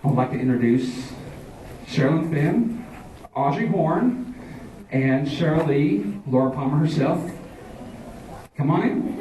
I would like to introduce Sheryl Fenn, Audrey Horn, and Sheryl Lee, Laura Palmer herself. Come on in.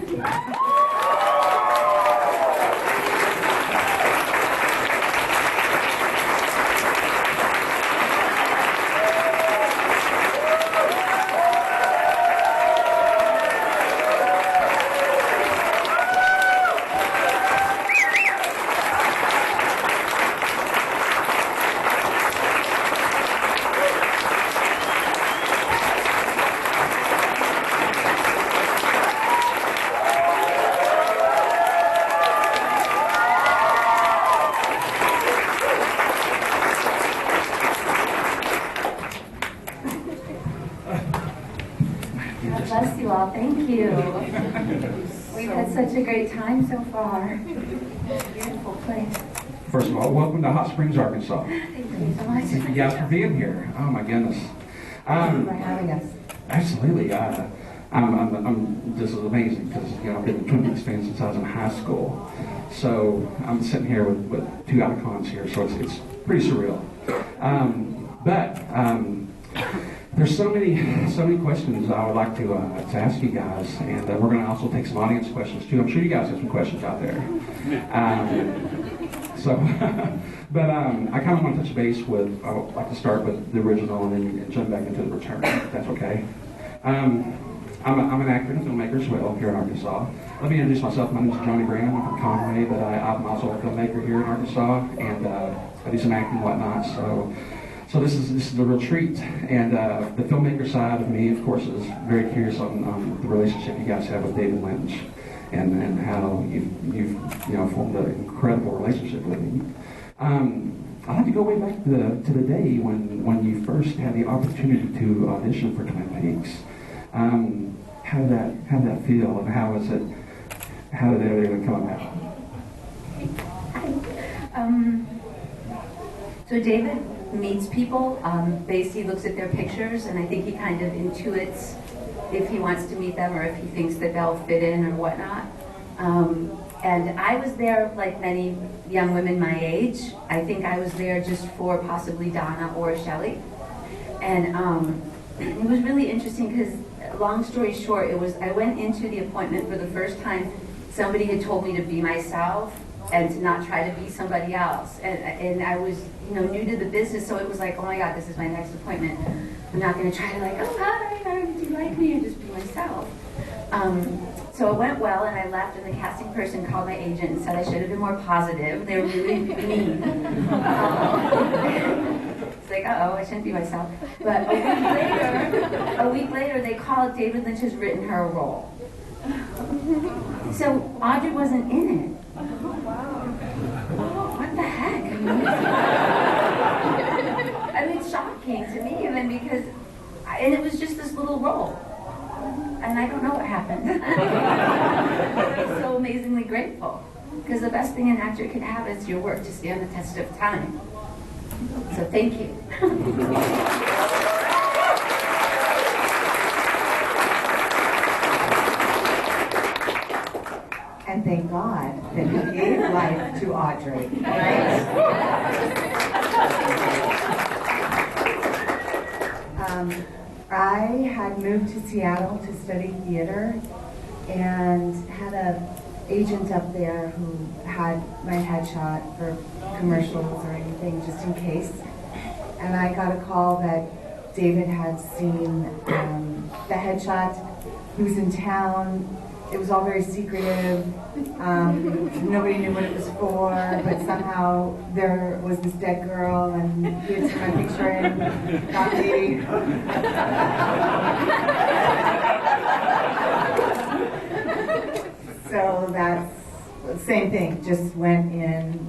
Bless you all. Thank you. We've had such a great time so far. Beautiful place. First of all, welcome to Hot Springs, Arkansas. Thank you so much. Thank you guys for being here. Oh my goodness. Thank you for having us. Absolutely. This is amazing because I've been a Twin Peaks fan since I was in high school. So I'm sitting here with two icons here, so it's pretty surreal. But there's so many questions I would like to ask you guys, and we're going to also take some audience questions too. I'm sure you guys have some questions out there. But I kind of want to touch base with. I would like to start with the original and then jump back into the return, if that's okay. I'm an actor and a filmmaker as well here in Arkansas. Let me introduce myself. My name is Johnny Graham. I'm from Conway, but I'm also a filmmaker here in Arkansas, and I do some acting and whatnot. So this is a real treat, and the filmmaker side of me, of course, is very curious on the relationship you guys have with David Lynch, and how you've formed an incredible relationship with him. I'd like to go way back to the day when you first had the opportunity to audition for Twin Peaks. How did that feel, and how did everything come about? So David meets people. Basically looks at their pictures, and I think he kind of intuits if he wants to meet them or if he thinks that they'll fit in or whatnot. And I was there like many young women my age. I think I was there just for possibly Donna or Shelley. And it was really interesting because, long story short, I went into the appointment for the first time. Somebody had told me to be myself and to not try to be somebody else. And I was, new to the business, so it was like, oh my God, this is my next appointment. I'm not going to try to oh hi, do you like me, and just be myself. So it went well, and I left, and the casting person called my agent and said I should have been more positive. They were really mean. It's like, I shouldn't be myself. But a week later, they called. David Lynch has written her a role. So Audrey wasn't in it. What the heck? I mean, it's shocking to me, even because, and it was just this little role. And I don't know what happened. I'm so amazingly grateful. Because the best thing an actor can have is your work to stand the test of time. So thank you. And thank God that he gave life to Audrey, right? I had moved to Seattle to study theater and had an agent up there who had my headshot for commercials or anything, just in case. And I got a call that David had seen the headshot. He was in town. It was all very secretive. Nobody knew what it was for, but somehow there was this dead girl, and he had seen my picture and got me. So that's the same thing. Just went in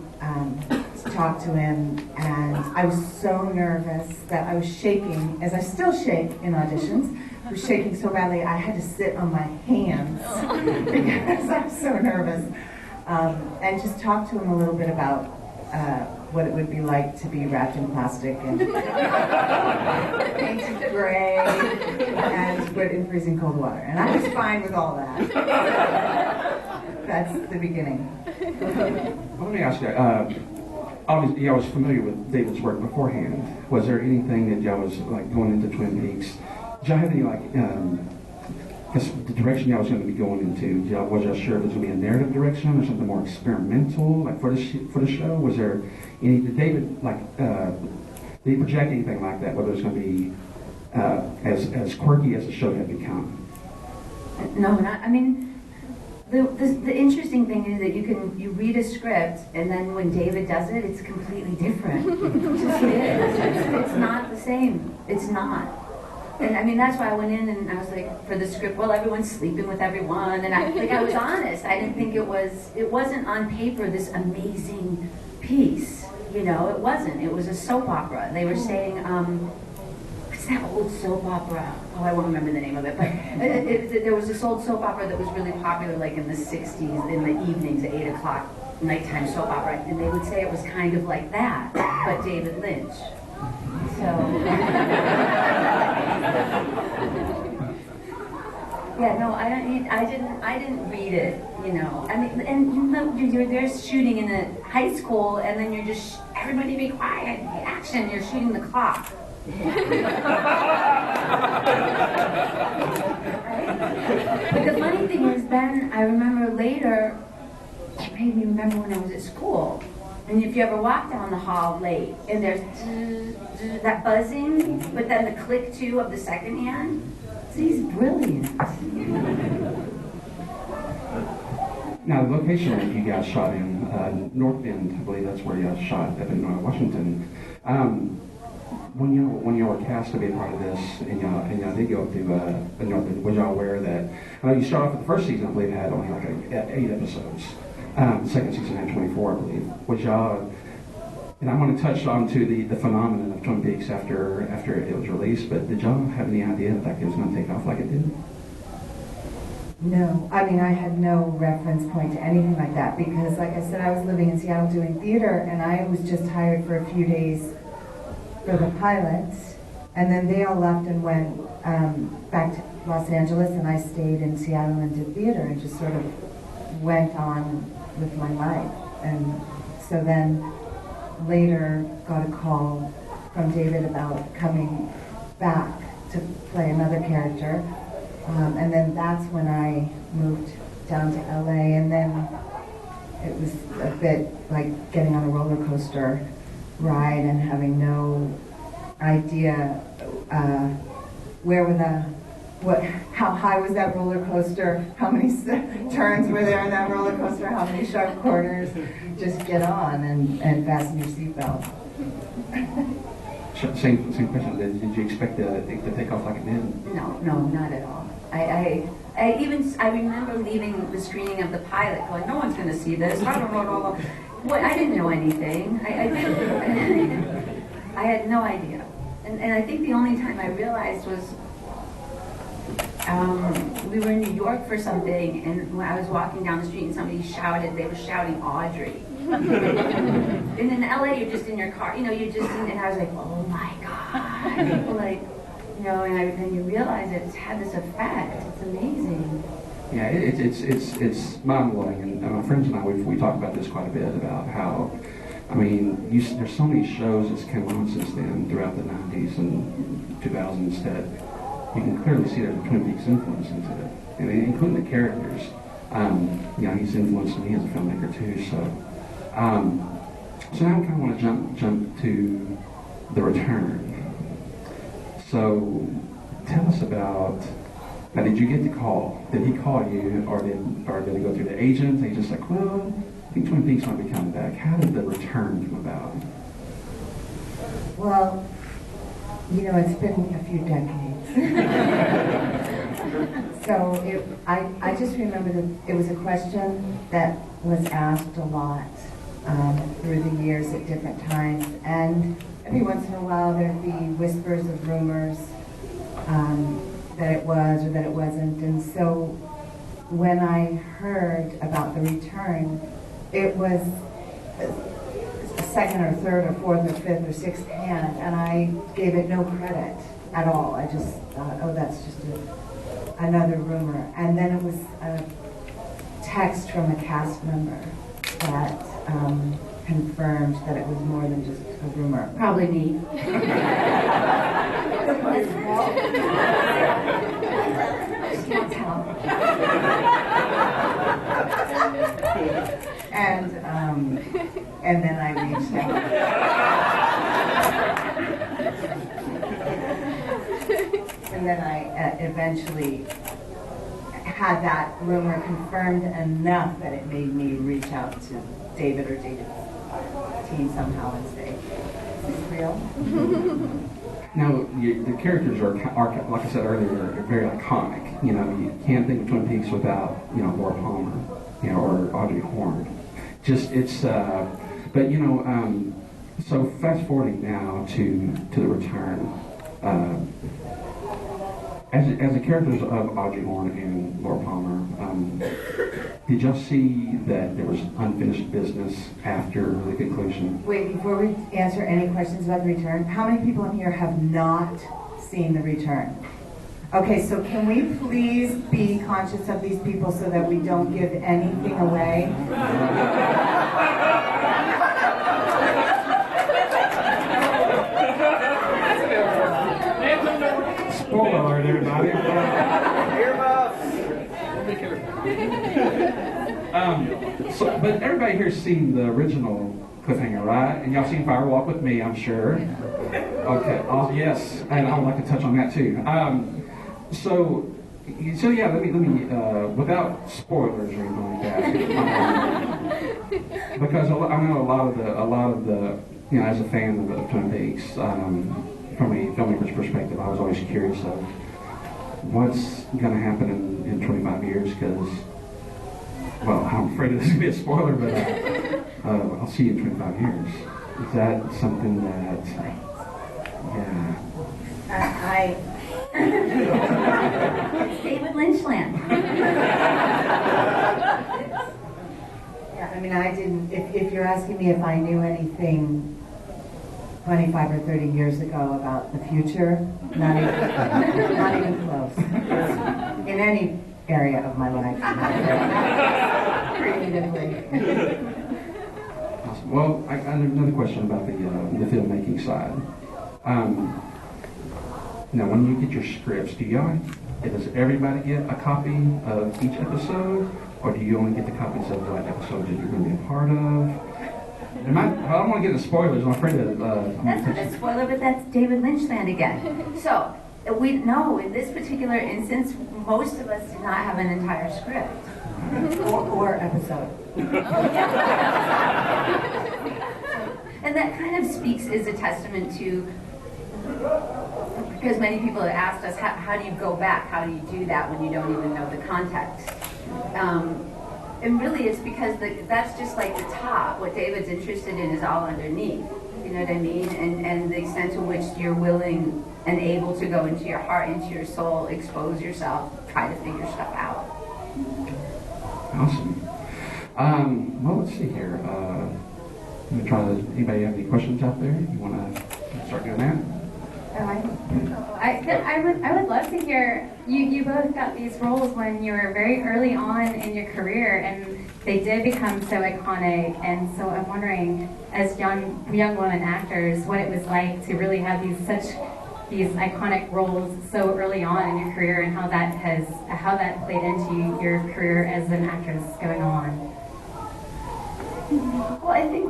to talk to him, and I was so nervous that I was shaking, as I still shake in auditions. I was shaking so badly I had to sit on my hands because I'm so nervous. And just talk to him a little bit about what it would be like to be wrapped in plastic and painted gray and put in freezing cold water. And I was fine with all that. That's the beginning. Well, let me ask you, obviously, y'all was familiar with David's work beforehand. Was there anything that y'all was like going into Twin Peaks? Did y'all have any like, guess the direction y'all was going to be going into? Was y'all sure if it was going to be a narrative direction or something more experimental, like for the show? Was there any? Did David like? Did he project anything like that? Whether it's going to be as quirky as the show had become? No, not. I mean. The interesting thing is that you read a script and then when David does it, it's completely different. It just is. It's not the same. It's not. And I mean that's why I went in and I was like for the script. Well, everyone's sleeping with everyone, and I was honest. I didn't think it wasn't on paper this amazing piece. You know, it wasn't. It was a soap opera. They were saying. What's that old soap opera? Oh, I won't remember the name of it, but there was this old soap opera that was really popular like in the 60s, in the evenings, 8 o'clock, nighttime soap opera, and they would say it was kind of like that, but David Lynch. So, yeah, no, I didn't read it, you know. I mean, and you know, you're there shooting in a high school, and then you're just, everybody be quiet, action, you're shooting the clock. Right? But the funny thing is then I remember later, it made me remember when I was at school. And if you ever walk down the hall late and there's that buzzing, but then the click too of the second hand, he's brilliant. Now, the location that you guys shot in, North Bend, I believe that's where you guys shot up in Washington. When you were cast to be a part of this, and y'all did go up to North Bend, was y'all aware that? I know you started off with the first season, I believe, had only like 8 episodes. The second season had 24, I believe. Was y'all? And I want to touch on to the phenomenon of Twin Peaks after it was released. But did y'all have any idea that it was going to take off like it did? No, I mean, I had no reference point to anything like that because, like I said, I was living in Seattle doing theater, and I was just hired for a few days for the pilot, and then they all left and went back to Los Angeles, and I stayed in Seattle and did theater and just sort of went on with my life. And so then later got a call from David about coming back to play another character. And then that's when I moved down to LA, and then it was a bit like getting on a roller coaster ride and having no idea how high was that roller coaster, how many turns were there in that roller coaster, how many sharp corners. Just get on and fasten your seatbelt. Same question. Did you expect it to take off like it did? No, not at all. I remember leaving the screening of the pilot going, no one's going to see this. Well, I didn't know anything. I had no idea. And I think the only time I realized was we were in New York for something, and when I was walking down the street and somebody shouted, they were shouting Audrey. And in LA, you're just in your car, you know, you're just in, and I was like, oh my God. People like, you know, and then you realize it's had this effect. It's amazing. Yeah, it's mind-blowing, and my friends and I, we talk about this quite a bit, about how, I mean, there's so many shows that's come on since then, throughout the 90s and 2000s, that you can clearly see there's a Twin Peaks influence into it, and including the characters. You know, he's influenced me as a filmmaker too, so now I kind of want to jump to The Return. So tell us about, now did you get the call? Did he call you, or did it go through the agent? They just like, well, I think Twin Peaks might be coming back. How did The Return come about? Well, you know, it's been a few decades. So I just remember that it was a question that was asked a lot through the years at different times, and every once in a while there'd be whispers of rumors that it was or that it wasn't. And so when I heard about The Return, it was second or third or fourth or fifth or sixth hand, and I gave it no credit at all. I just thought, oh, that's just another rumor. And then it was a text from a cast member that confirmed that it was more than just a rumor? Probably me. Can't tell. And then I reached out. And then I eventually had that rumor confirmed enough that it made me reach out to David or David's team somehow and say, "Is this real?" Now, the characters are, like I said earlier, are very iconic. You know, you can't think of Twin Peaks without, you know, Laura Palmer, you know, or Audrey Horne. Just, it's, but, you know, so fast forwarding now to the return. As the characters of Audrey Horne and Laura Palmer, did y'all see that there was unfinished business after the conclusion? Wait, before we answer any questions about the return, how many people in here have not seen the return? Okay, so can we please be conscious of these people so that we don't give anything away? Spoiler alert, everybody. But everybody here's seen the original cliffhanger, right? And y'all seen Fire Walk with Me, I'm sure. Okay. Yes, and I would like to touch on that too. So yeah, let me without spoilers or anything like that, because I know a lot of the you know, as a fan of Twin Peaks, from a filmmaker's perspective, I was always curious of what's going to happen in 25 years, because, well, I'm afraid this is going to be a spoiler, but I'll see you in 25 years. Is that something that, yeah. It's David Lynch land. Yeah, I mean, I didn't, if you're asking me if I knew anything 25 or 30 years ago about the future, not even close. In any area of my life. Creatively. Awesome. Well, I have another question about the filmmaking side. Now, when you get your scripts, does everybody get a copy of each episode, or do you only get the copies of what episode that you're going to be a part of? I don't want to get into spoilers. I'm afraid that That's not a spoiler, but that's David Lynch land again. So we know in this particular instance, most of us did not have an entire script or episode. And that kind of speaks as a testament to, because many people have asked us, how do you go back? How do you do that when you don't even know the context? And really it's because that's just like the top. What David's interested in is all underneath. You know what I mean? And the extent to which you're willing and able to go into your heart, into your soul, expose yourself, try to figure stuff out. Awesome. Well, let's see here. Let me try to, anybody have any questions out there? You want to start doing that? I would love to hear, you both got these roles when you were very early on in your career, and they did become so iconic, and so I'm wondering, as young women actors, what it was like to really have these iconic roles so early on in your career, and how that played into your career as an actress going on. Well, I think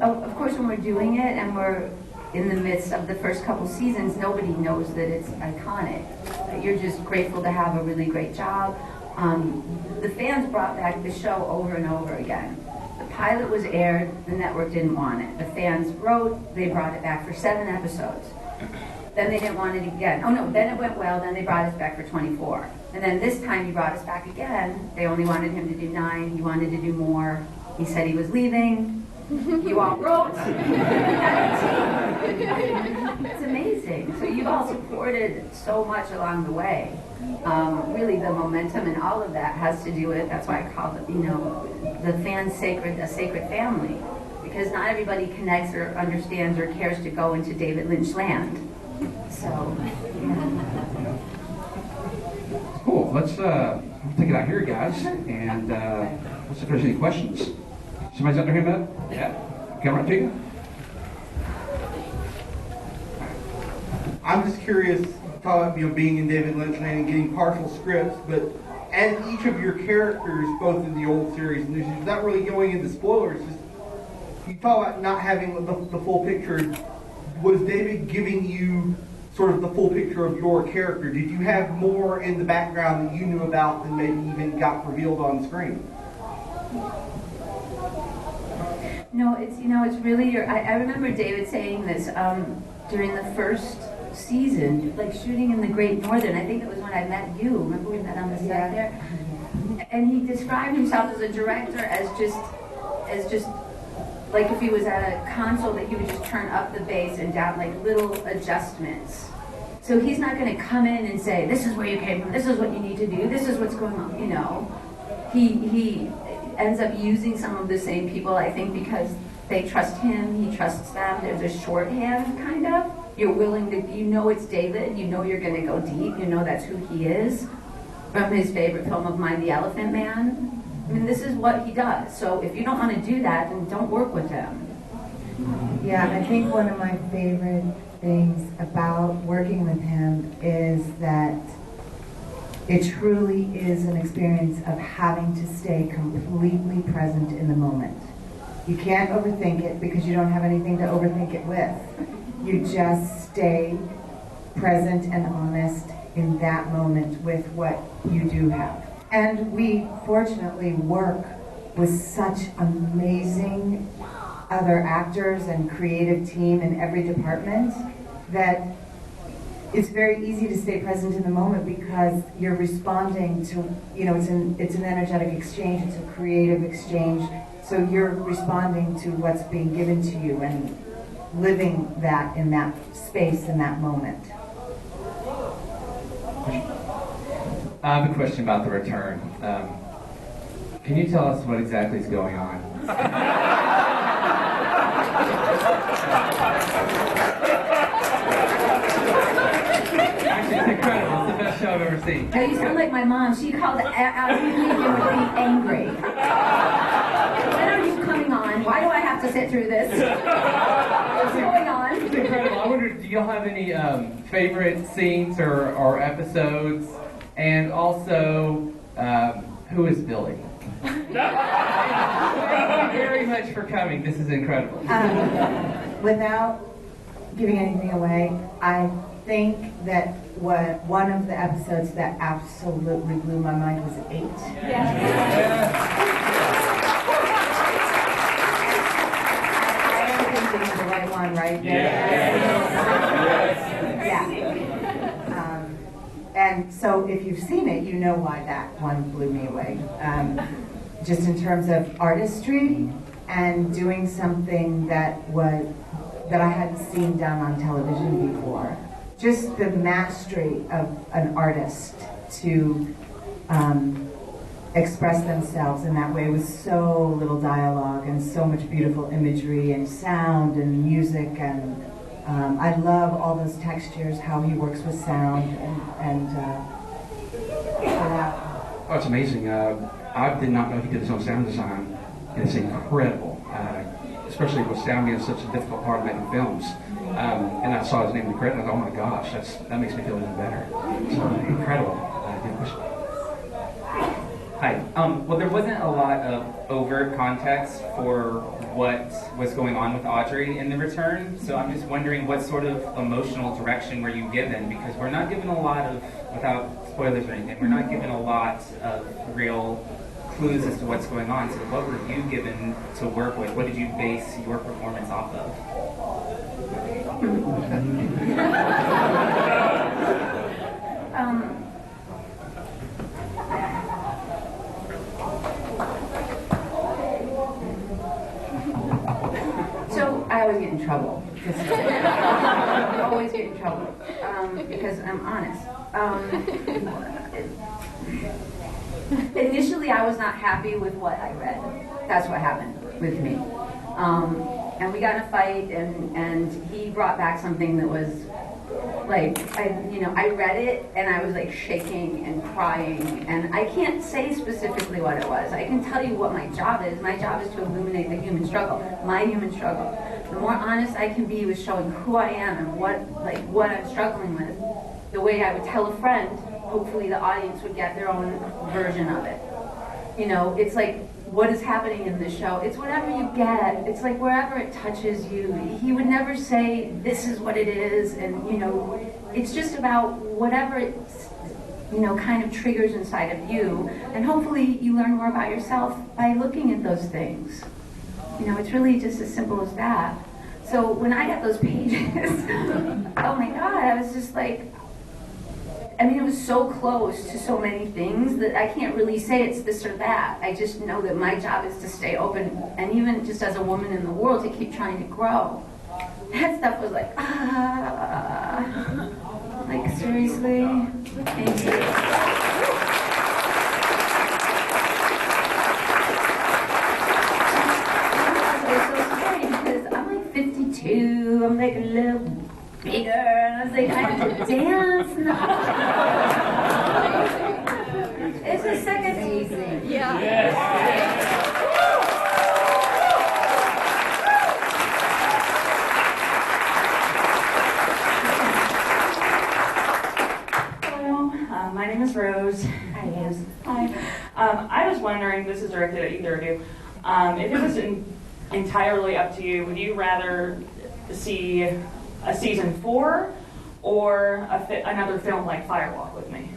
of course when we're doing it and we're in the midst of the first couple seasons, nobody knows that it's iconic. You're just grateful to have a really great job. The fans brought back the show over and over again. The pilot was aired, the network didn't want it. The fans wrote, they brought it back for 7 episodes. Then they didn't want it again. Oh no, then it went well, then they brought us back for 24. And then this time he brought us back again. They only wanted him to do 9, he wanted to do more. He said he was leaving. You all wrote. It's amazing. So you've all supported so much along the way. Really the momentum and all of that has to do with, that's why I call it, the fans sacred, a sacred family. Because not everybody connects or understands or cares to go into David Lynch land. So, yeah. Cool. Let's take it out here, guys, and let's see if there's any questions. Somebody's got their hand up? Yeah. Come right to you. I'm just curious, talking about being in David Lynch land and getting partial scripts, but as each of your characters, both in the old series and new series, without really going into spoilers, just you talk about not having the full picture. Was David giving you sort of the full picture of your character? Did you have more in the background that you knew about than maybe even got revealed on screen? No, it's really I remember David saying this during the first season, like shooting in the Great Northern. I think it was when I met you. Remember we met on the set there? And he described himself as a director as just like if he was at a console that he would just turn up the bass and down, like little adjustments. So he's not going to come in and say, this is where you came from, this is what you need to do, this is what's going on, He ends up using some of the same people, I think, because they trust him, he trusts them. There's a shorthand, kind of. You're willing to, it's David, you're going to go deep, that's who he is. From his favorite film of mine, The Elephant Man. I mean, this is what he does. So if you don't want to do that, then don't work with him. Yeah, I think one of my favorite things about working with him is that it truly is an experience of having to stay completely present in the moment. You can't overthink it because you don't have anything to overthink it with. You just stay present and honest in that moment with what you do have. And we fortunately work with such amazing other actors and creative team in every department that it's very easy to stay present in the moment because you're responding to, it's an energetic exchange, it's a creative exchange. So you're responding to what's being given to you and living that in that space in that moment. I have a question about the return. Can you tell us what exactly is going on? Actually, it's incredible. It's the best show I've ever seen. Now you sound like my mom. She called out you with being angry. When are you coming on? Why do I have to sit through this? What's going on? It's incredible. I wonder, do y'all have any favorite scenes or episodes? And also, who is Billy? Thank you very much for coming. This is incredible. Without giving anything away, I think that one of the episodes that absolutely blew my mind was 8. I think this is the right one, right? And so if you've seen it, you know why that one blew me away. Just in terms of artistry and doing something that I hadn't seen done on television before. Just the mastery of an artist to express themselves in that way with so little dialogue and so much beautiful imagery and sound and music and I love all those textures, how he works with sound and that. Oh, it's amazing. I did not know he did his own sound design, and it's incredible, especially with sound being such a difficult part of making films. And I saw his name in the credit, and I thought, oh my gosh, that makes me feel even better. So incredible. Good question. Hi. Well, there wasn't a lot of overt context for what was going on with Audrey in The Return, so I'm just wondering what sort of emotional direction were you given? Because we're not given a lot of, without spoilers or anything, we're not given a lot of real clues as to what's going on. So what were you given to work with? What did you base your performance off of? So I always get in trouble. I always get in trouble because I'm honest. Initially, I was not happy with what I read. That's what happened with me. And we got in a fight, and he brought back something that was Like, I read it and I was like shaking and crying, and I can't say specifically what it was. I can tell you what my job is. My job is to illuminate the human struggle, my human struggle. The more honest I can be with showing who I am and what I'm struggling with, the way I would tell a friend, hopefully the audience would get their own version of it. It's like, what is happening in this show? It's whatever you get. It's like wherever it touches you. He would never say, this is what it is, and it's just about whatever it kind of triggers inside of you, and hopefully you learn more about yourself by looking at those things. It's really just as simple as that. So when I got those pages, oh my God, I was just like, it was so close to so many things that I can't really say it's this or that. I just know that my job is to stay open, and even just as a woman in the world, to keep trying to grow. That stuff was like, like, seriously? Thank you. It's so scary because I'm like 52, I'm like a little bigger, and I was like, I have to dance now. It's a second season. Yeah. Yes. Hello, my name is Rose. Hi, Rose. Hi. I was wondering, this is directed at either of you, if it was entirely up to you, would you rather see a season 4 or another film like Firewalk with Me?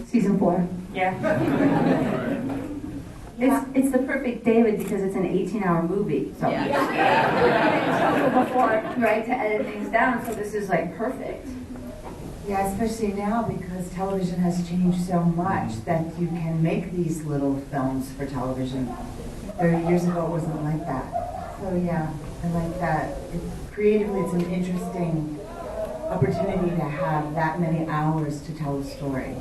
Season 4. Yeah. It's the perfect David because it's an 18-hour movie. So before, right, to edit things down. So this is like perfect. Yeah, especially now because television has changed so much that you can make these little films for television. 30 years ago, it wasn't like that. So yeah, I like that. Creatively, it's an interesting opportunity to have that many hours to tell a story.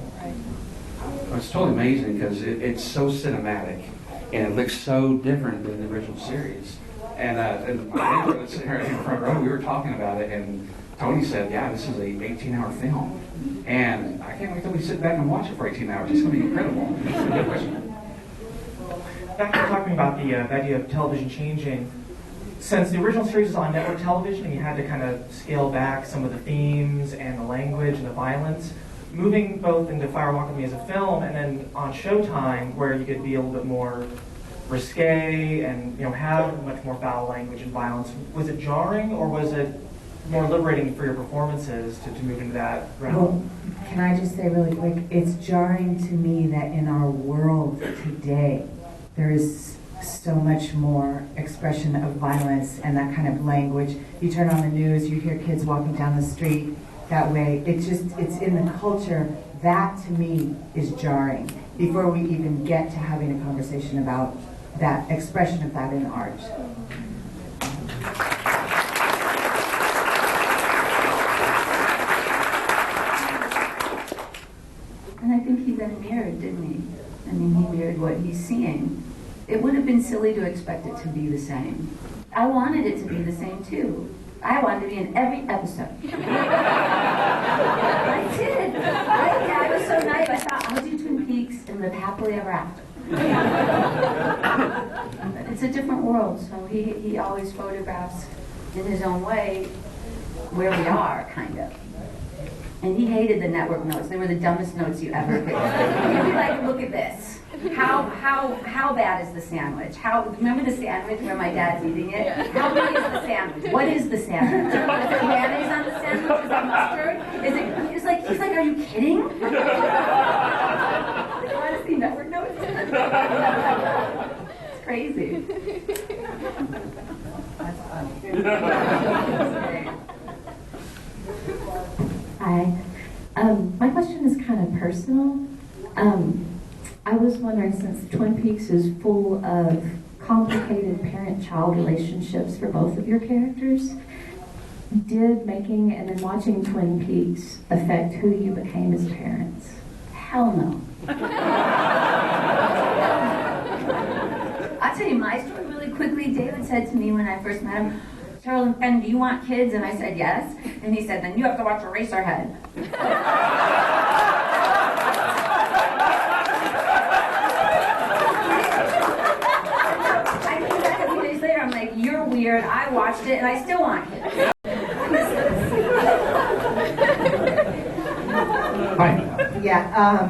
Well, it's totally amazing because it's so cinematic and it looks so different than the original series. And my neighbor was sitting here in the front row, we were talking about it, and Tony said, yeah, this is a 18-hour film. And I can't wait till we sit back and watch it for 18 hours. It's going to be incredible. Good question. Back to talking about the idea of television changing. Since the original series was on network television and you had to kind of scale back some of the themes and the language and the violence, moving both into Firewalk with Me as a film and then on Showtime where you could be a little bit more risque and have much more foul language and violence, was it jarring or was it more liberating for your performances to move into that realm? Well, can I just say really quick, it's jarring to me that in our world today, there is so much more expression of violence and that kind of language. You turn on the news, you hear kids walking down the street that way. It's in the culture. That to me is jarring before we even get to having a conversation about that expression of that in art. And I think he then mirrored, didn't he? He mirrored what he's seeing. It would have been silly to expect it to be the same. I wanted it to be the same too. I wanted to be in every episode. I did. I was so naive. I thought I'll do Twin Peaks and live happily ever after. It's a different world, so he always photographs in his own way where we are, kind of. And he hated the network notes. They were the dumbest notes you ever could. He'd be like, look at this. How bad is the sandwich? Remember the sandwich where my dad's eating it? How big is the sandwich? What is the sandwich? Is there mayonnaise on the sandwich? Is there mustard? He's like, are you kidding? Honestly, network notes? It's crazy. That's funny. Hi. My question is kind of personal. I was wondering, since Twin Peaks is full of complicated parent-child relationships for both of your characters, did making and then watching Twin Peaks affect who you became as parents? Hell no. I'll tell you my story really quickly. David said to me when I first met him, Sheryl Fenn, do you want kids? And I said, yes. And he said, then you have to watch Eraserhead. I came back a few days later, I'm like, you're weird, I watched it, and I still want kids. Hi. Yeah,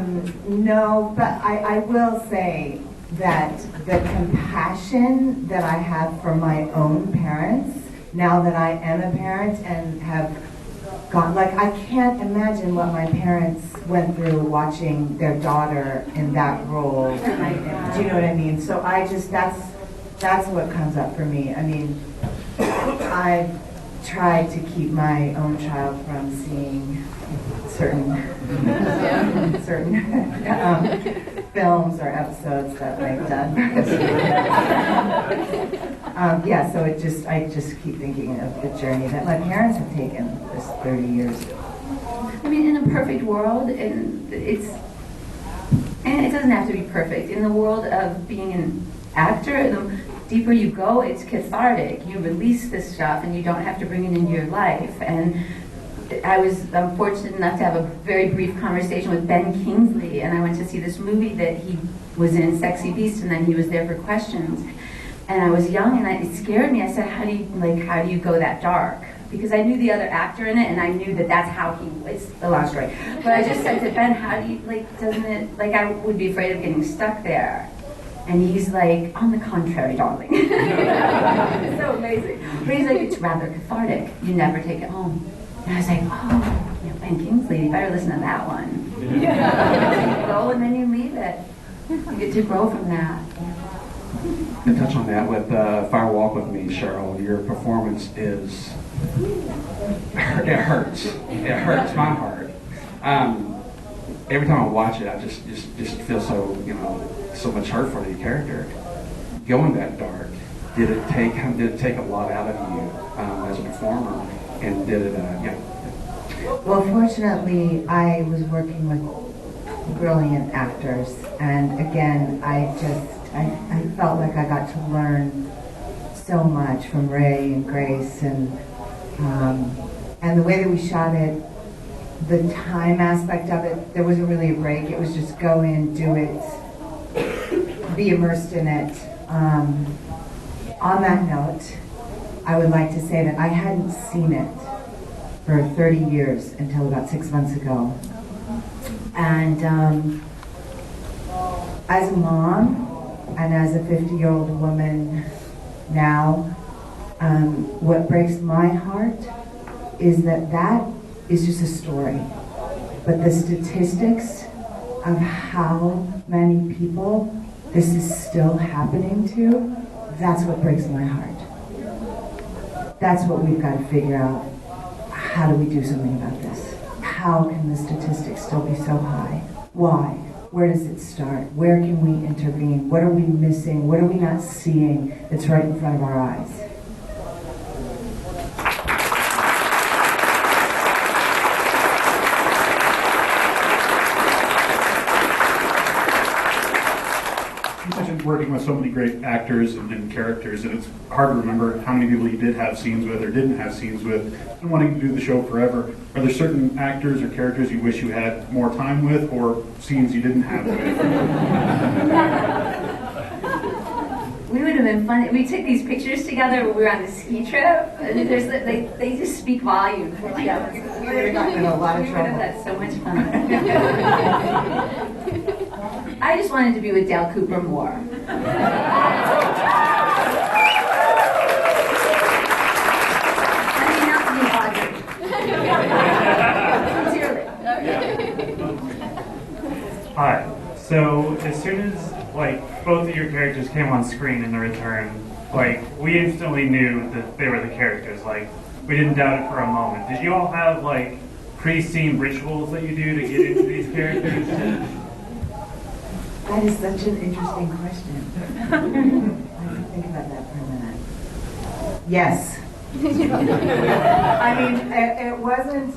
no, but I will say that the compassion that I have for my own parents, now that I am a parent and have gone, like, I can't imagine what my parents went through watching their daughter in that role. Do you know what I mean? So I just, that's what comes up for me. I mean, I've tried to keep my own child from seeing certain films or episodes that I've done. Yeah, so I just keep thinking of the journey that my parents have taken this 30 years. I mean, in a perfect world, and it doesn't have to be perfect. In the world of being an actor, the deeper you go, it's cathartic. You release this stuff, and you don't have to bring it into your life. And I'm fortunate enough to have a very brief conversation with Ben Kingsley, and I went to see this movie that he was in, Sexy Beast, and then he was there for questions. And I was young, and it scared me. I said, how do you go that dark? Because I knew the other actor in it, and I knew that that's how it's a long story. But I just said to Ben, how do you, doesn't it, I would be afraid of getting stuck there. And he's like, on the contrary, darling. It's so amazing. But he's like, it's rather cathartic. You never take it home. And I was like, oh, Ben Kingsley, you better listen to that one. You go and then you leave it. You get to grow from that. To touch on that with Fire Walk With Me, Sheryl, your performance is, it hurts. It hurts my heart. Every time I watch it, I just feel so, so much hurt for the character. Going that dark, did it take a lot out of you as a performer? And did it, Well, fortunately, I was working with brilliant actors, and again, I felt like I got to learn so much from Ray and Grace, and the way that we shot it, the time aspect of it, there wasn't really a break. It was just go in, do it, be immersed in it. On that note, I would like to say that I hadn't seen it for 30 years until about 6 months ago. And as a mom and as a 50-year-old woman now, what breaks my heart is that is just a story. But the statistics of how many people this is still happening to, that's what breaks my heart. That's what we've got to figure out. How do we do something about this? How can the statistics still be so high? Why? Where does it start? Where can we intervene? What are we missing? What are we not seeing that's right in front of our eyes? You mentioned working with so many great actors and characters, and it's hard to remember how many people you did have scenes with or didn't have scenes with, and wanting to do the show forever. Are there certain actors or characters you wish you had more time with, or scenes you didn't have with? We would have been fun. We took these pictures together when we were on the ski trip, and they just speak volumes. We're like, we would have gotten in a lot of trouble. We would have had so much fun. I just wanted to be with Dale Cooper more. I mean, not to be Audrey. Hi. So as soon as both of your characters came on screen in The Return, we instantly knew that they were the characters. We didn't doubt it for a moment. Did you all have pre-scene rituals that you do to get into these characters? That is such an interesting question. I have to think about that for a minute. Yes. I mean, it wasn't.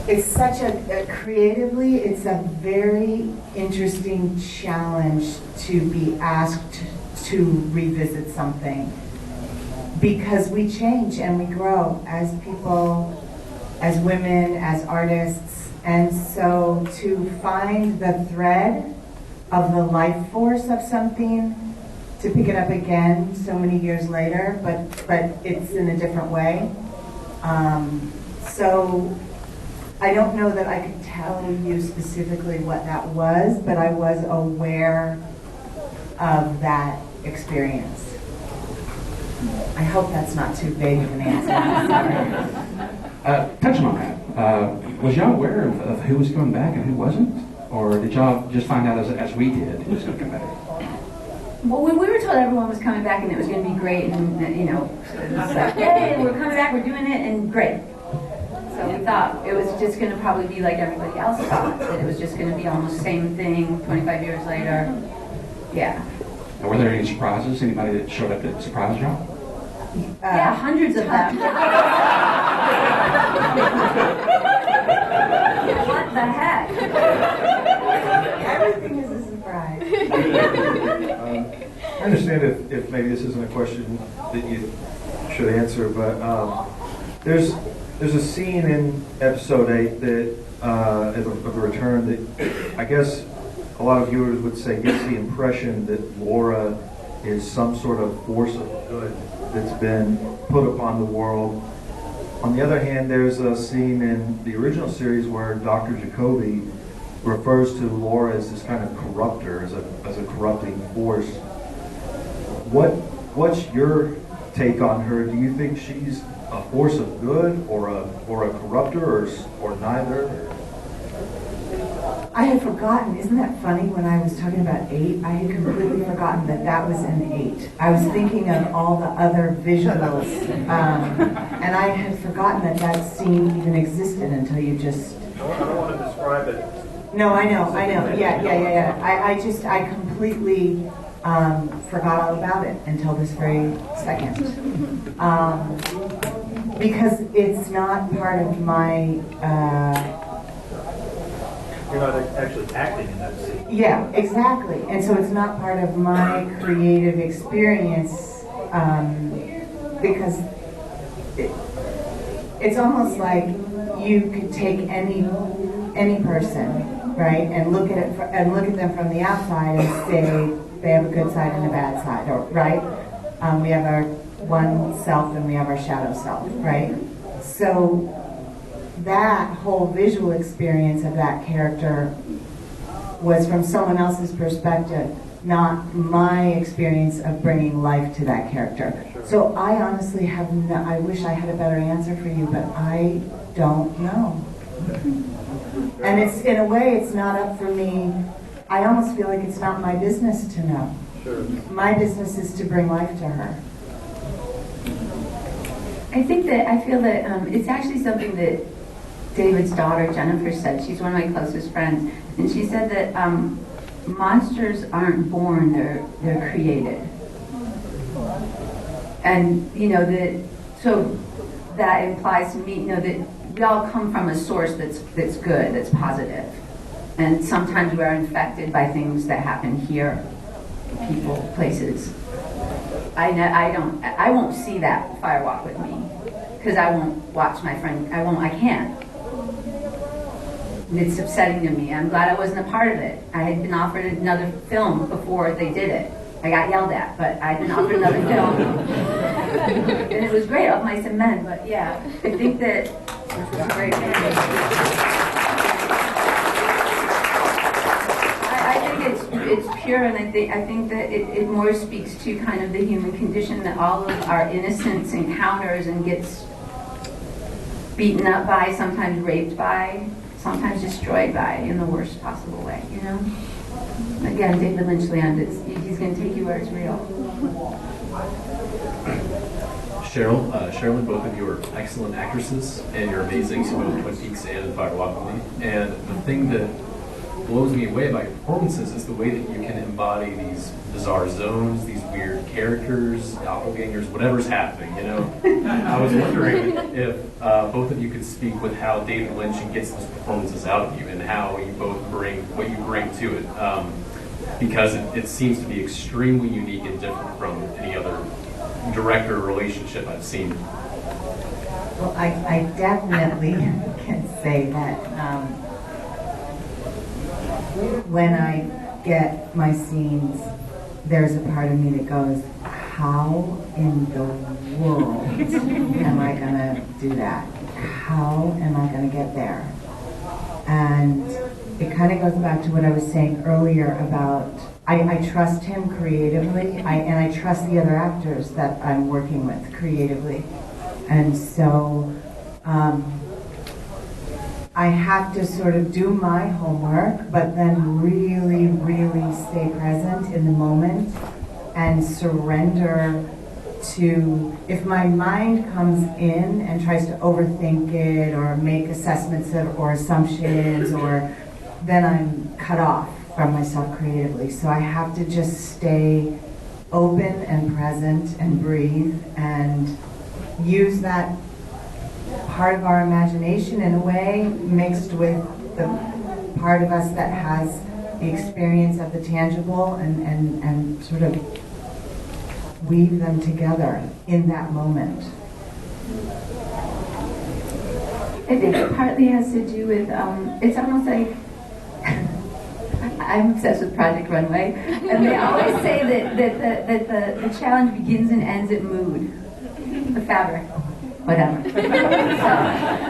it's such a creatively, it's a very interesting challenge to be asked to revisit something, because we change and we grow as people, as women, as artists, and so to find the thread of the life force of something, to pick it up again so many years later, but it's in a different way. So I don't know that I could tell you specifically what that was, but I was aware of that experience. I hope that's not too vague of an answer. Touching on that, was y'all aware of who was coming back and who wasn't? Or did y'all just find out as we did who was going to come back? Well, when we were told everyone was coming back and it was going to be great, and it was like, hey, we're coming back, we're doing it, and great. So we thought it was just going to probably be like everybody else thought, that it was just going to be almost the same thing 25 years later. Yeah. And were there any surprises? Anybody that showed up that surprised y'all? Yeah, hundreds of them. What the heck? Everything is a surprise. I understand if maybe this isn't a question that you should answer, but there's a scene in episode 8 that of the return that I guess a lot of viewers would say gives the impression that Laura is some sort of force of good that's been put upon the world. On the other hand, there's a scene in the original series where Dr. Jacoby refers to Laura as this kind of corrupter, as a corrupting force. What's your take on her? Do you think she's a force of good or a corrupter or neither? I had forgotten, isn't that funny, when I was talking about 8, I had completely forgotten that was in 8. I was thinking of all the other visuals, and I had forgotten that scene even existed until you just... I don't want to describe it. No, I know, yeah. I completely forgot all about it until this very second. Because it's not part of my... You're not actually acting in that scene. Yeah, exactly. And so it's not part of my creative experience, because it's almost like you could take any person, right, and look at them from the outside and say they have a good side and a bad side, or right? We have our one self and we have our shadow self, right? So that whole visual experience of that character was from someone else's perspective, not my experience of bringing life to that character. So I honestly have I wish I had a better answer for you, but I don't know. And it's, in a way, it's not up for me. I almost feel like it's not my business to know. Sure. My business is to bring life to her. I feel that it's actually something that David's daughter, Jennifer, said. She's one of my closest friends. And she said that monsters aren't born, they're created. And, so that implies to me, that we all come from a source that's good, that's positive. And sometimes we are infected by things that happen here, people, places. I won't see that fire walk with me, because I won't watch my friend, I can't. It's upsetting to me. I'm glad I wasn't a part of it. I had been offered another film before they did it. I got yelled at, but I'd been offered another film. And it was great, Of Mice and Men, but yeah, I think that, which was a great film. I think it's pure, and I think that it more speaks to kind of the human condition, that all of our innocence encounters and gets beaten up by, sometimes raped by, sometimes destroyed by, in the worst possible way, Again, David Lynch land, he's going to take you where it's real. Sherilyn, both of you are excellent actresses, and you're amazing in both Twin Peaks and Fire Walk with Me. And the thing that blows me away about your performances is the way that you can embody these bizarre zones, these weird characters, doppelgangers, whatever's happening, you know? I was wondering if both of you could speak with how David Lynch gets those performances out of you and how you both bring what you bring to it. Because it seems to be extremely unique and different from any other director relationship I've seen. Well, I definitely can say that when I get my scenes, there's a part of me that goes, how in the world am I going to do that? How am I going to get there? And it kind of goes back to what I was saying earlier about I trust him creatively, and I trust the other actors that I'm working with creatively. And so I have to sort of do my homework, but then really, really stay present in the moment and surrender to, if my mind comes in and tries to overthink it or make assessments or assumptions, then I'm cut off from myself creatively. So I have to just stay open and present and breathe and use that part of our imagination in a way mixed with the part of us that has the experience of the tangible and sort of weave them together in that moment. I think it partly has to do with, it's almost like, I'm obsessed with Project Runway, and they always say that the challenge begins and ends at mood, the fabric, whatever. So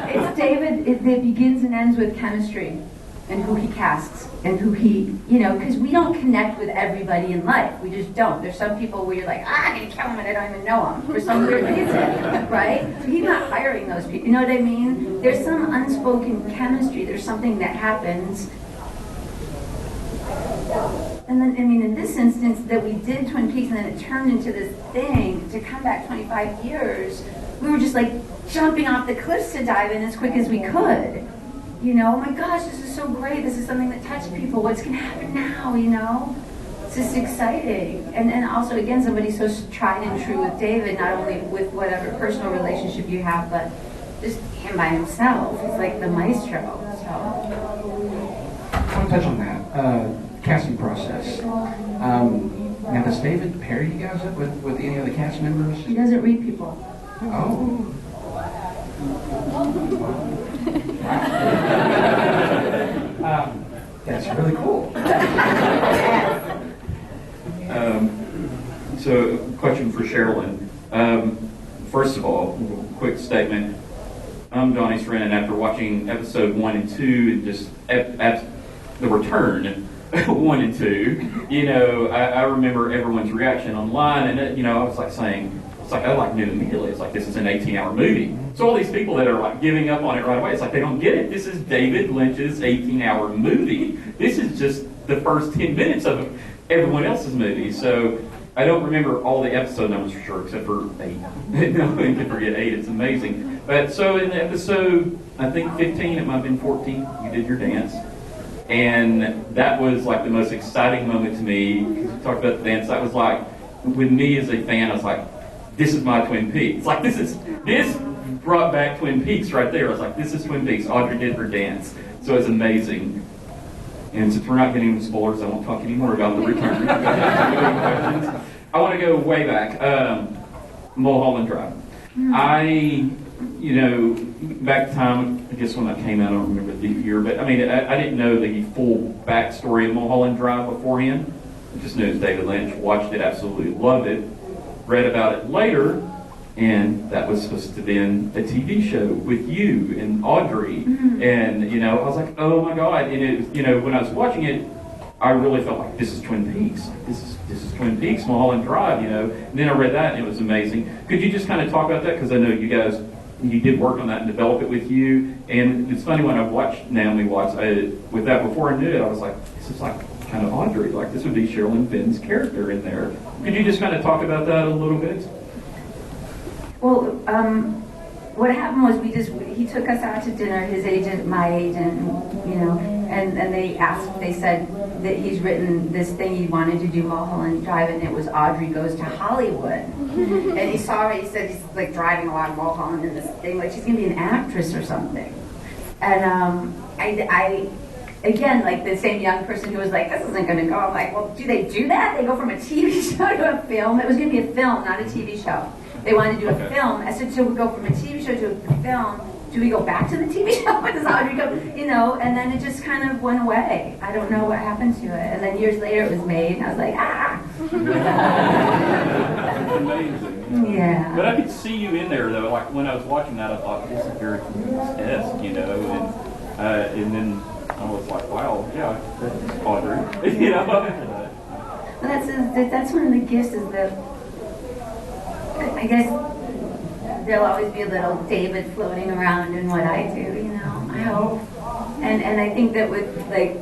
it's David, it begins and ends with chemistry and who he casts and who he, because we don't connect with everybody in life. We just don't. There's some people where you're like, I'm going to kill them and I don't even know them for some weird reason, right? So he's not hiring those people. You know what I mean? There's some unspoken chemistry. There's something that happens. And then, in this instance, that we did Twin Peaks and then it turned into this thing to come back 25 years, we were just like jumping off the cliffs to dive in as quick as we could. Oh my gosh, this is so great. This is something that touched people. What's going to happen now, It's just exciting. And also, again, somebody so tried and true with David, not only with whatever personal relationship you have, but just him by himself. He's like the maestro. So. I want to touch on that. Casting process. Now, does David pair you guys up with any of the cast members? He doesn't read people. Oh. That's really cool. So, question for Sherilyn. First of all, quick statement. I'm Donnie's friend, and after watching episode 1 and 2, and just at the return, 1 and 2, I remember everyone's reaction online, and I was like saying, I knew immediately. It's like, this is an 18-hour movie. So all these people that are like giving up on it right away, it's like they don't get it. This is David Lynch's 18-hour movie. This is just the first 10 minutes of everyone else's movie. So I don't remember all the episode numbers for sure, except for 8. No, I can forget 8. It's amazing. But so in the episode, I think 15, it might have been 14, you did your dance. And that was like the most exciting moment to me, because we talked about the dance. That was like, with me as a fan, I was like, this is my Twin Peaks. Like, this brought back Twin Peaks right there. I was like, this is Twin Peaks. Audrey did her dance. So it's amazing. And since we're not getting into spoilers, I won't talk anymore about the return. I want to go way back. Mulholland Drive. Back time, I guess when that came out, I don't remember the year, but I didn't know the full backstory of Mulholland Drive beforehand. I just knew it was David Lynch, watched it, absolutely loved it, read about it later, and that was supposed to be a TV show with you and Audrey. Mm-hmm. And, I was like, oh my God. And it, when I was watching it, I really felt like this is Twin Peaks. This is Twin Peaks, Mulholland Drive, And then I read that and it was amazing. Could you just kind of talk about that? Because I know you guys, you did work on that and develop it with you. And it's funny when I watched Naomi Watts, with that before I knew it, I was like, this is like kind of Audrey. Like this would be Sherilyn Fenn's character in there. Could you just kind of talk about that a little bit? Well, what happened was he took us out to dinner, his agent, my agent, and they said that he's written this thing he wanted to do Mulholland Drive, and it was Audrey Goes to Hollywood. And he saw it, he said he's like driving along Mulholland in this thing, like she's gonna be an actress or something. And I again, like the same young person who was like, this isn't gonna go. I'm like, well, do they do that? They go from a TV show to a film. It was gonna be a film, not a TV show. They wanted to do a film. I said, so we go from a TV show to a film. Do we go back to the TV show? Does Audrey go? And then it just kind of went away. I don't know what happened to it. And then years later it was made, and I was like, ah. It's amazing. Yeah. But I could see you in there though. Like when I was watching that, I thought this is very esque, and then I was like, wow, yeah, that's Audrey, Well, that's one of the gifts is that I guess there'll always be a little David floating around in what I do, I hope. And I think that with, like,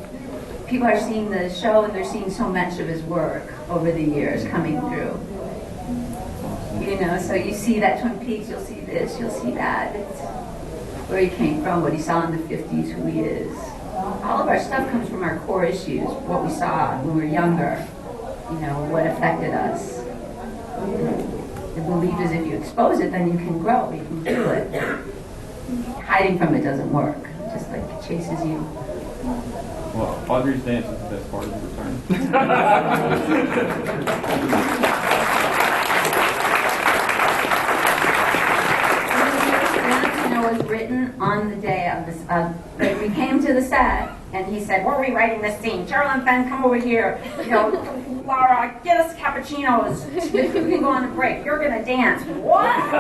people are seeing the show and they're seeing so much of his work over the years coming through. So you see that Twin Peaks, you'll see this, you'll see that. It's where he came from, what he saw in the 50s, who he is. All of our stuff comes from our core issues, what we saw when we were younger, what affected us. The belief is if you expose it, then you can grow, you can do it. Hiding from it doesn't work. It just like chases you. Well, Audrey's dance is the best part of the return. Was written on the day of this. Like we came to the set, and he said, "We're rewriting this scene. Sheryl Fenn, come over here. Laura, get us cappuccinos. We can go on a break. You're gonna dance." What?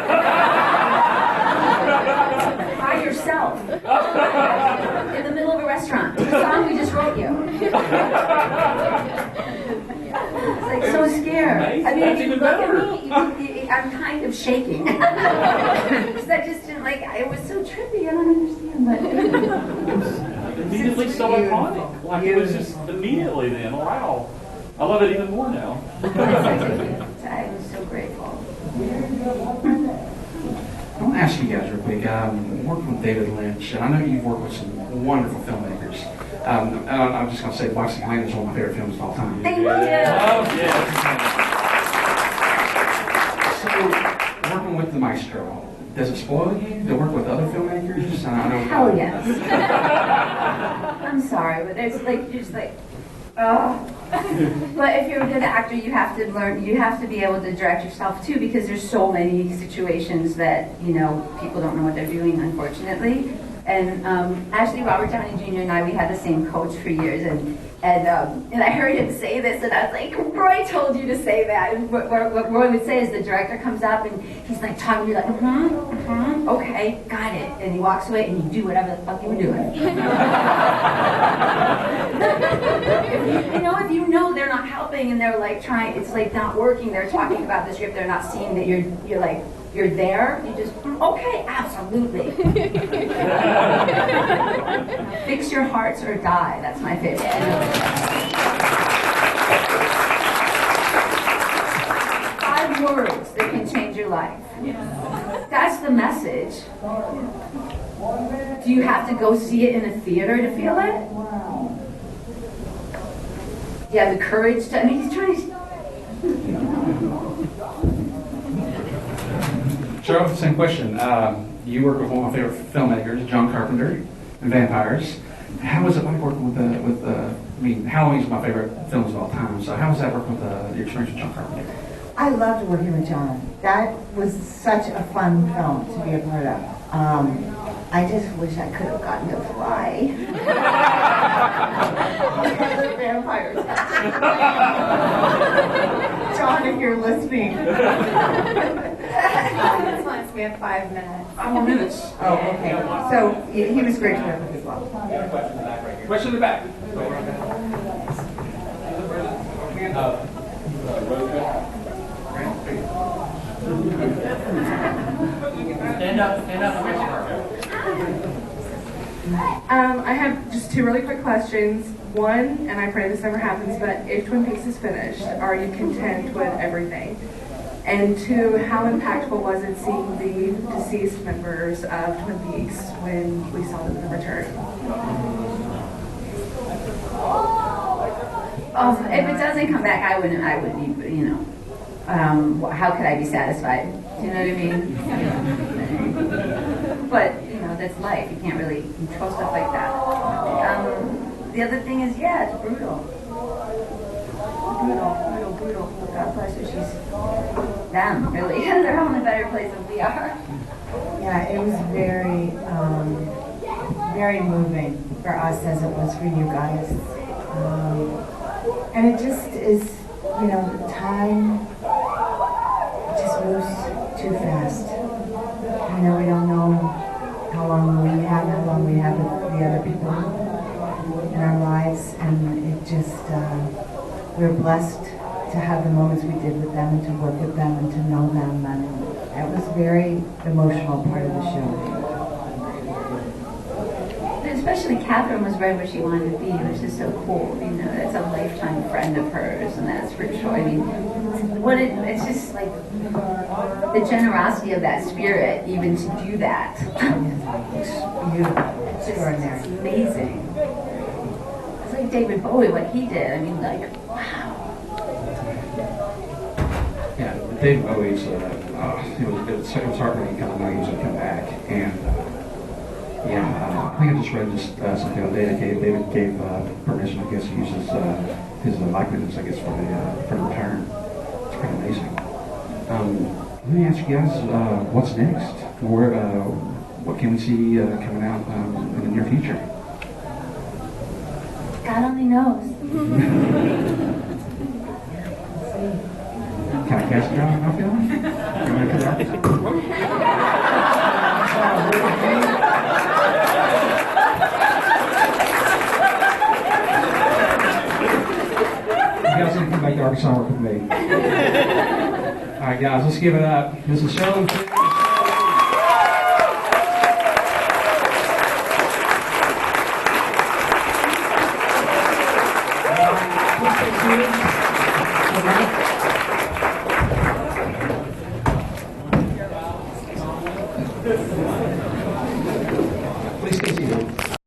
By yourself in the middle of a restaurant. The song we just wrote you. It's like so scared. I mean, if you look at me, I'm kind of shaking. Because I just didn't it was so trippy. I don't understand, but Immediately so iconic. Like it was just immediately then. Wow. I love it even more now. I was so grateful. I want to ask you guys real quick. Working with David Lynch, and I know you've worked with some wonderful filmmakers. And I'm just going to say Boxing Lane is one of my favorite films of all time. Thank you. Oh, yeah. So, working with the maestro, does it spoil you to work with other filmmakers? Hell yes. I'm sorry, but there's you're just oh. But if you're a good actor, you have to learn, you have to be able to direct yourself too, because there's so many situations that, people don't know what they're doing, unfortunately. And actually, Robert Downey Jr. and I, we had the same coach for years, and I heard him say this, and I was like, Roy told you to say that. And what Roy would say is the director comes up, and he's like talking to you like, okay, got it. And he walks away, and you do whatever the fuck you were doing. If you know they're not helping, and they're trying, it's not working, they're talking about the script, they're not seeing that you're there, you just, okay, absolutely. Fix your hearts or die. That's my favorite. 5 words that can change your life. That's the message. Do you have to go see it in a theater to feel it? Do you have the courage to, he's trying to... Sheryl, same question. You work with one of my favorite filmmakers, John Carpenter, and vampires. How was it like working with Halloween's my favorite films of all time, so how was that working with your experience with John Carpenter? I loved working with John. That was such a fun film to be a part of. I just wish I could have gotten to fly. Other vampires. John, if you're listening. This one, we have 5 minutes. 5 more minutes. Oh, okay. So he was great to work with as well. Question in the back. Stand up. I have just 2 really quick questions. One, and I pray this never happens, but if Twin Peaks is finished, are you content with everything? And 2, how impactful was it seeing the deceased members of Twin Peaks when we saw them in the return? If it doesn't come back, I wouldn't even, you know, how could I be satisfied? Do you know what I mean? But, you know, that's life. You can't really control stuff like that. The other thing is, yeah, it's brutal. Brutal. God bless her. She's them, really. They're all in a better place than we are. Yeah, it was very, very moving for us as it was for you guys. And it just is, you know, the time just moves too fast. You know, we don't know how long we have with the other people in our lives, and it just, we're blessed to have the moments we did with them and to work with them and to know them, and it was a very emotional part of the show. Especially Catherine was right where she wanted to be, which is so cool. You know, that's a lifetime friend of hers, and that's for sure. I mean, it's just like the generosity of that spirit, even to do that. It's beautiful, extraordinary. It's amazing. It's like David Bowie, what he did. I mean, like, wow. Yeah, David Bowie's, it was heartbreaking kind of know he was going to come back. And I think I just read something the other day that David gave permission, I guess, to use his likeness, I guess, for the return. It's pretty amazing. Let me ask you guys, what's next? What can we see coming out in the near future? God only knows. Can I cast it out? I feel like? You guys need to come back to Arkansas and work with me. All right, guys, let's give it up. This is Sheryl. Thank you.